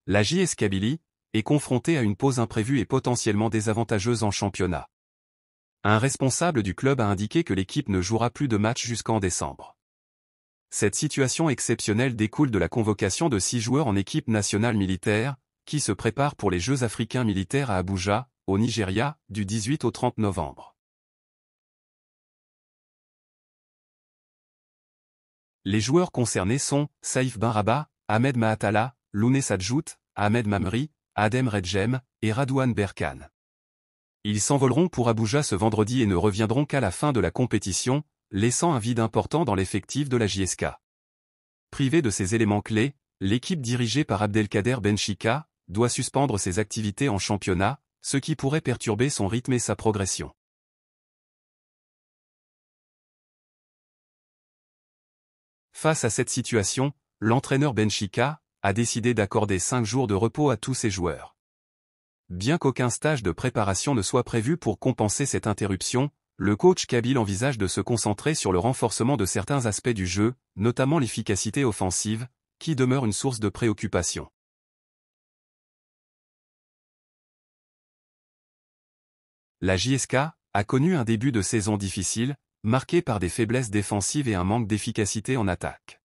La JS Kabylie est confrontée à une pause imprévue et potentiellement désavantageuse en championnat. Un responsable du club a indiqué que l'équipe ne jouera plus de matchs jusqu'en décembre. Cette situation exceptionnelle découle de la convocation de 6 joueurs en équipe nationale militaire, qui se préparent pour les Jeux africains militaires à Abuja, au Nigeria, du 18 au 30 novembre. Les joueurs concernés sont Saïf Ben Rabat, Ahmed Mahatala, Louné Sadjout, Ahmed Mamri, Adem Redjem et Radouane Berkane. Ils s'envoleront pour Abuja ce vendredi et ne reviendront qu'à la fin de la compétition, laissant un vide important dans l'effectif de la JSK. Privée de ses éléments clés, l'équipe dirigée par Abdelkader Benchika doit suspendre ses activités en championnat, ce qui pourrait perturber son rythme et sa progression. Face à cette situation, l'entraîneur Benchika a décidé d'accorder 5 jours de repos à tous ses joueurs. Bien qu'aucun stage de préparation ne soit prévu pour compenser cette interruption, le coach kabyle envisage de se concentrer sur le renforcement de certains aspects du jeu, notamment l'efficacité offensive, qui demeure une source de préoccupation. La JSK a connu un début de saison difficile, marqué par des faiblesses défensives et un manque d'efficacité en attaque.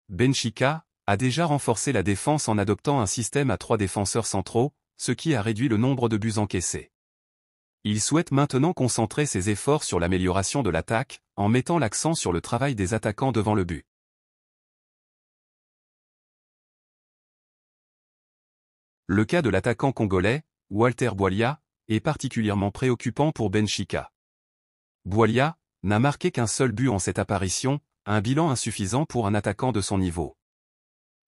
Benchika a déjà renforcé la défense en adoptant un système à 3 défenseurs centraux, ce qui a réduit le nombre de buts encaissés. Il souhaite maintenant concentrer ses efforts sur l'amélioration de l'attaque, en mettant l'accent sur le travail des attaquants devant le but. Le cas de l'attaquant congolais, Walter Boualia, est particulièrement préoccupant pour Benchika. Boualia n'a marqué qu'un seul but en cette apparition, un bilan insuffisant pour un attaquant de son niveau.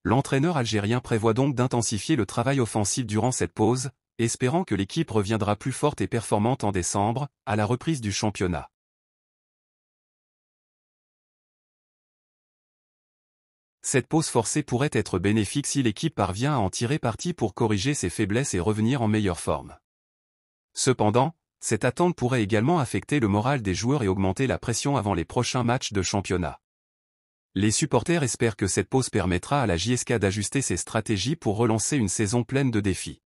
L'entraîneur algérien prévoit donc d'intensifier le travail offensif durant cette pause, espérant que l'équipe reviendra plus forte et performante en décembre, à la reprise du championnat. Cette pause forcée pourrait être bénéfique si l'équipe parvient à en tirer parti pour corriger ses faiblesses et revenir en meilleure forme. Cependant, cette attente pourrait également affecter le moral des joueurs et augmenter la pression avant les prochains matchs de championnat. Les supporters espèrent que cette pause permettra à la JSK d'ajuster ses stratégies pour relancer une saison pleine de défis.